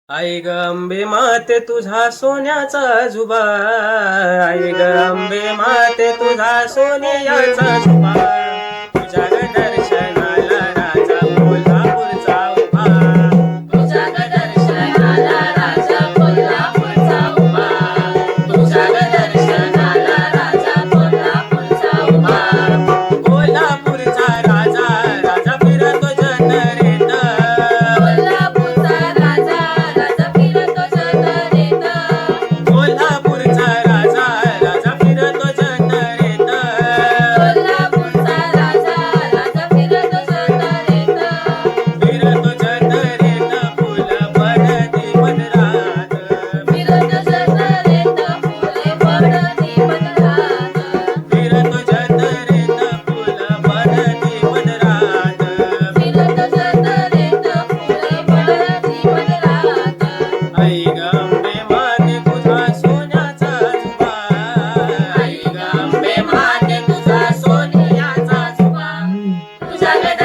आई ग अंबे माते तुझा सोन्याचा जुबा, आई ग अंबे माते तुझा सोन्याचा जुबा, तुझ्या ग दर्शनाला राजा कोल्हापूरचा उभा, तुझ्या ग दर्शनाला राजा कोल्हापूरचा उभा, तुझ्या ग दर्शनाला राजा कोल्हापूरचा उभा, कोल्हापूरचा राजा राजा फिरतो जत्रेत, कोल्हापूरचा राजा राजा फिरतो जत्रेत, कोल्हापूरचा राजा राजा फिरतो जत्रेत, कोल्हापूरचा राजा राजा फिरतो जत्रेत, फिरतो जत्रेत फुल पडती पदरात, फिरतो जत्रेत फुल पडती पदरात, फिरतो जत्रेत फुल पडती पदरात, फिरतो जत्रेत फुल पडती पदरात, आई ग अंबे माते तुझा सोन्याचा जुबा, आई ग अंबे माते तुझा सोन्याचा जुबा, तुझ्या ग